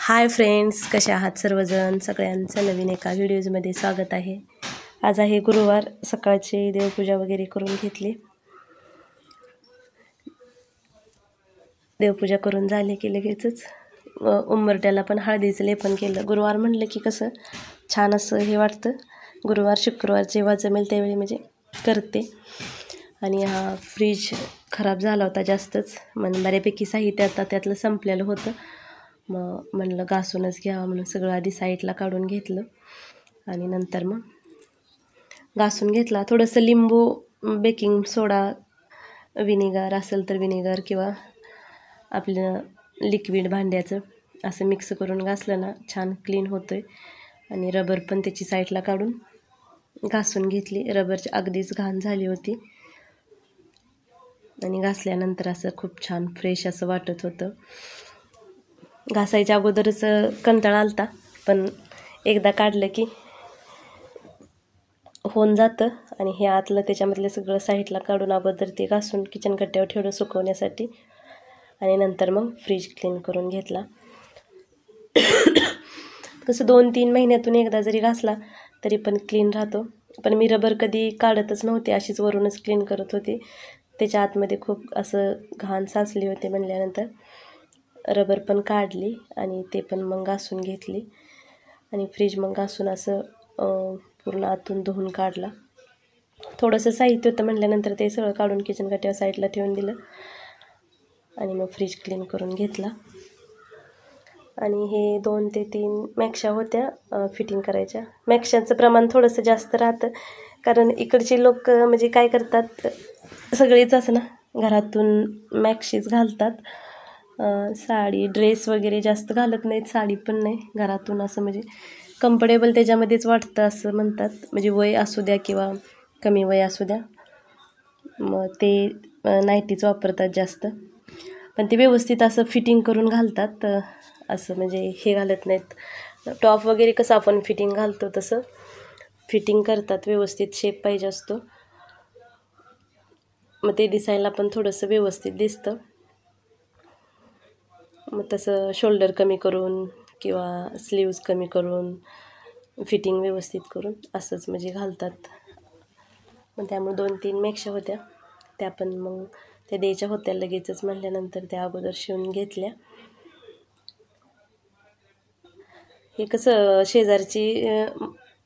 Hi friends, कसे आहात सर्वजण? सगळ्यांचं नवीन एका व्हिडिओजमध्ये स्वागत आहे. आज आहे गुरुवार. सकाळची देवपूजा वगैरे करून घेतली. देवपूजा करून झाली की लगेचच उंबरट्याला पण हळदीचं लेपन केलं. गुरुवार म्हणलं की कसं छान असं हे वाटतं. गुरुवार शुक्रवार जेव्हा जमेल त्यावेळी म्हणजे करते. आणि हा फ्रीज खराब झाला होता जास्तच, बऱ्यापैकी साहित्य आता त्यातलं संपलेलं होतं. मग म्हणलं घासूनच घ्यावं म्हणून सगळं आधी साईडला काढून घेतलं आणि नंतर मग घासून घेतला. थोडंसं लिंबू, बेकिंग सोडा, विनेगर असेल तर विनेगर किंवा आपलं लिक्विड भांड्याचं असं मिक्स करून घासलं ना छान क्लीन होतं आहे. आणि रबर पण त्याची साईडला काढून घासून घेतली. रबरची अगदीच घाण झाली होती आणि घासल्यानंतर असं खूप छान फ्रेश असं वाटत होतं. घासायच्या अगोदरच कंटाळा आलता, पण एकदा काढलं की होऊन जातं. आणि हे आतलं त्याच्यामधलं सगळं साईडला काढून अगोदर ते घासून किचन कट्ट्यावर ठेवलं सुकवण्यासाठी आणि नंतर मग फ्रीज क्लीन करून घेतला. कसं 2-3 महिन्यातून एकदा जरी घासला तरी पण क्लीन राहतो. पण मी रबर कधी काढतच नव्हते, अशीच वरूनच क्लीन करत होते. त्याच्या आतमध्ये खूप असं घाण साचली होती. म्हणल्यानंतर रबर पण काढली आणि ते पण मग घासून घेतली आणि फ्रीज मग घासून असं पूर्ण आतून धुवून काढला. थोडंसं साहित्य होतं म्हणल्यानंतर ते सगळं काढून किचन कट्ट्यावर साईडला ठेवून दिलं आणि मग फ्रीज क्लीन करून घेतला. आणि हे 2 ते 3 मॅक्शा होत्या फिटिंग करायच्या. मॅक्शांचं प्रमाण थोडंसं जास्त राहतं, कारण इकडचे लोक म्हणजे काय करतात, सगळेच असं ना घरातून मॅक्शीच घालतात. साडी ड्रेस वगैरे जास्त घालत नाहीत, साडी पण नाही. घरातून असं म्हणजे कम्फर्टेबल त्याच्यामध्येच वाटतं असं म्हणतात. म्हणजे वय असू द्या किंवा कमी वय असू द्या, मग ते नाईटीच वापरतात जास्त. पण ते व्यवस्थित असं फिटिंग करून घालतात, असं म्हणजे हे घालत नाहीत. टॉप वगैरे कसं आपण फिटिंग घालतो तसं फिटिंग करतात, व्यवस्थित शेप पाहिजे असतो. मग ते दिसायला पण थोडंसं व्यवस्थित दिसतं. मग तसं शोल्डर कमी करून किंवा स्लीव्ज कमी करून फिटिंग व्यवस्थित करून असंच म्हणजे घालतात. मग त्यामुळे 2-3 मॅक्शा होत्या, त्या पण मग त्या द्यायच्या होत्या लगेचच म्हणल्यानंतर त्या अगोदर शिवून घेतल्या. हे कसं शेजारची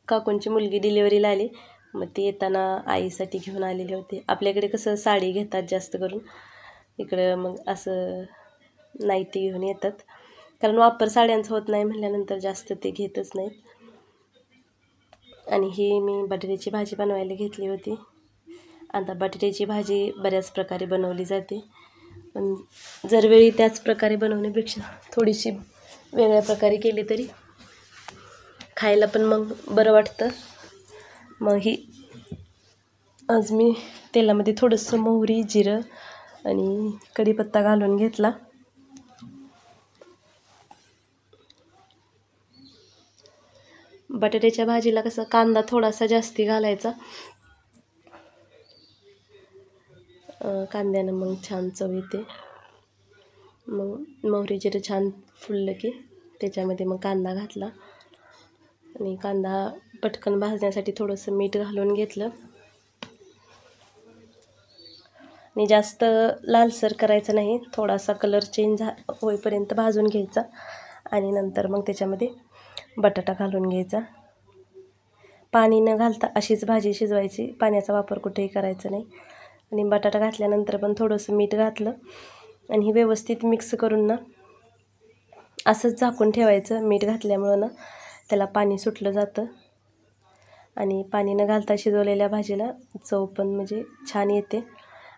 काकूंची मुलगी डिलिव्हरीला आली, मग ती येताना आईसाठी घेऊन आलेली होती. आपल्याकडे कसं साडी घेतात जास्त करून, इकडं मग असं नाईटी घेऊन येतात, कारण वापर साड्यांचा होत नाही म्हणल्यानंतर जास्त ते घेतच नाहीत. आणि ही मी बटाट्याची भाजी बनवायला घेतली होती. आता बटाट्याची भाजी बऱ्याच प्रकारे बनवली जाते, पण जरवेळी त्याच प्रकारे बनवण्यापेक्षा थोडीशी वेगळ्या प्रकारे केली तरी खायला पण मग बरं वाटतं. मग ही आज मी तेलामध्ये थोडंसं मोहरी, जिरं आणि कढीपत्ता घालून घेतला. बटाट्याच्या भाजीला कसं कांदा थोडासा जास्ती घालायचा, कांद्यानं मग छान चव येते. मग मोहरी जिरं छान फुललं की त्याच्यामध्ये मग कांदा घातला आणि कांदा पटकन भाजण्यासाठी थोडंसं मीठ घालून घेतलं. आणि जास्त लालसर करायचं नाही, थोडासा कलर चेंज होईपर्यंत भाजून घ्यायचा आणि नंतर मग त्याच्यामध्ये बटाटा घालून घ्यायचा. पाणी न घालता अशीच भाजी शिजवायची, पाण्याचा वापर कुठेही करायचा नाही. आणि बटाटा घातल्यानंतर पण थोडंसं मीठ घातलं आणि हे व्यवस्थित मिक्स करून ना असंच झाकून ठेवायचं. मीठ घातल्यामुळं ना त्याला पाणी सुटलं जातं आणि पाणी न घालता शिजवलेल्या भाजीला चव पण म्हणजे छान येते.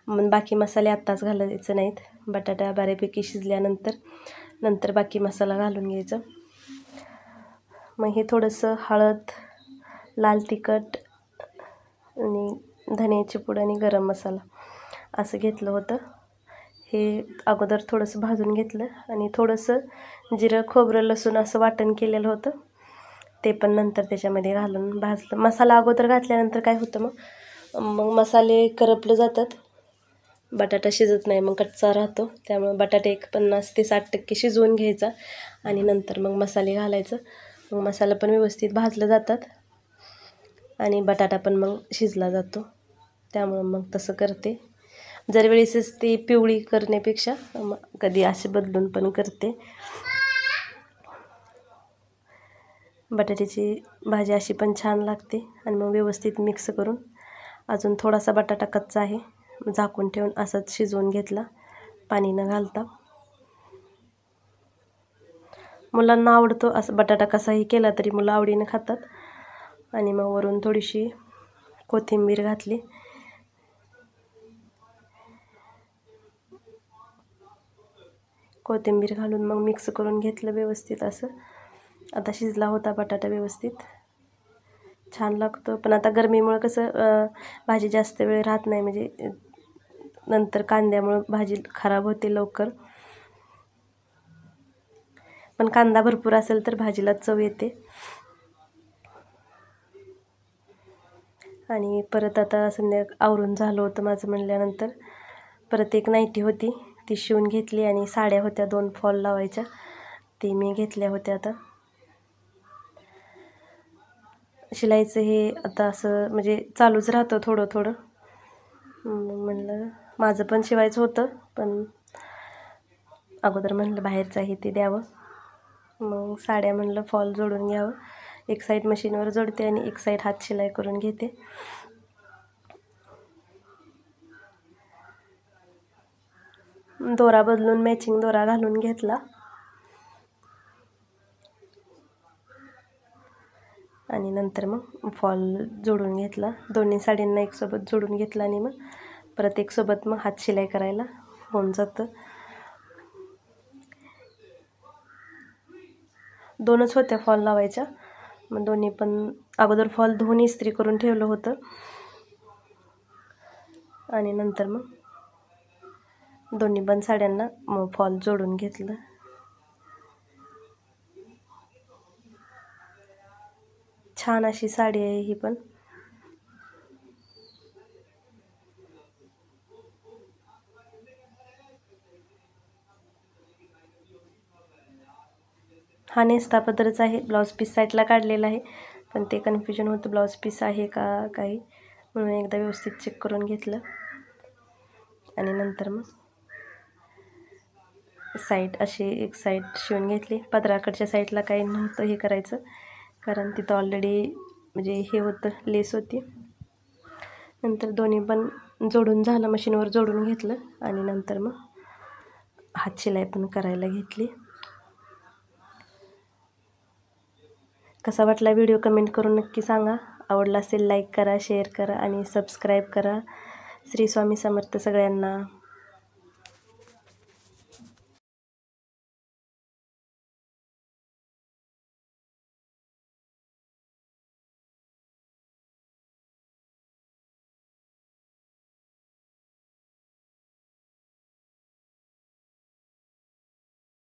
मग बाकी मसाले आत्ताच घालायचं नाहीत, बटाटा बऱ्यापैकी शिजल्यानंतर बाकी मसाला घालून घ्यायचं. मग हे थोडंसं हळद, लाल तिखट आणि धन्याची पूड आणि गरम मसाला असं घेतलं होतं. हे अगोदर थोडंसं भाजून घेतलं आणि थोडंसं जिरं, खोबरं, लसूण असं वाटण केलेलं होतं, ते पण नंतर त्याच्यामध्ये घालून भाजलं. मसाला अगोदर घातल्यानंतर काय होतं, मग मसाले करपले जातात बटाटा शिजत नाही, मग कच्चा राहतो. त्यामुळे बटाटे एक 50 ते 60% शिजवून घ्यायचा आणि नंतर मग मसाले घालायचं. मग मसाला पण व्यवस्थित भाजलं जातात आणि बटाटा पण मग शिजला जातो. त्यामुळं मग तसं करते. जर वेळेसच ती पिवळी करण्यापेक्षा कधी असे बदलून पण करते. बटाट्याची भाजी अशी पण छान लागते. आणि मग व्यवस्थित मिक्स करून अजून थोडासा बटाटा कच्चा आहे झाकून ठेवून असंच शिजवून घेतला पाणी न घालता. मुलांना आवडतो असं बटाटा कसाही केला तरी मुलं आवडीनं खातात. आणि मग वरून थोडीशी कोथिंबीर घातली. कोथिंबीर घालून मग मिक्स करून घेतलं व्यवस्थित असं. आता शिजला होता बटाटा व्यवस्थित, छान लागतो. पण आता गरमीमुळं कसं भाजी जास्त वेळ राहत नाही, म्हणजे नंतर कांद्यामुळं भाजी खराब होते लवकर. पण कांदा भरपूर असेल तर भाजीला चव येते. आणि परत आता आवरून झालं होतं माझं म्हणल्यानंतर परत एक नाईटी होती ती शिवून घेतली. आणि साड्या होत्या 2 फॉल लावायच्या, ती मी घेतल्या होत्या. आता शिलाईचं हे आता असं म्हणजे चालूच राहतं थोडं थोडं. म्हणलं माझं पण शिवायचं होतं, पण अगोदर म्हणलं बाहेरचं आहे ते द्यावं. मग साड्या म्हणलं फॉल जोडून घ्यावं. एक साईड मशीनवर जोडते आणि एक साईड हात शिलाई करून घेते. दोरा बदलून मॅचिंग दोरा घालून घेतला. आणि नंतर मग फॉल जोडून घेतला. दोन्ही साडींना एकसोबत जोडून घेतला आणि मग परत एकसोबत मग हात शिलाई करायला होऊन जातं. 2च होत्या फॉल लावायच्या. मग दोन्ही पण अगोदर फॉल धुवून इस्त्री करून ठेवलं होतं आणि नंतर मग दोन्ही पण साड्यांना मग फॉल जोडून घेतलं. छान अशी साडी आहे ही पण. हा नेसता पदरच आहे. ब्लाऊज पीस साईडला काढलेला आहे, पण ते कन्फ्युजन होतं ब्लाऊज पीस आहे का काही, म्हणून एकदा व्यवस्थित चेक करून घेतलं. आणि नंतर मग साईड अशी एक साईड शिवून घेतली. पदराकडच्या साईडला काही नव्हतं हे करायचं, कारण तिथं ऑलरेडी म्हणजे हे होतं, लेस होती. नंतर दोन्ही पण जोडून झालं, मशीनवर जोडून घेतलं आणि नंतर मग हात शिलाई पण करायला घेतली. कसा वाटला व्हिडिओ कमेंट करून नक्की सांगा. आवडला असेल लाईक करा, शेअर करा आणि सबस्क्राईब करा. श्री स्वामी समर्थ सगळ्यांना.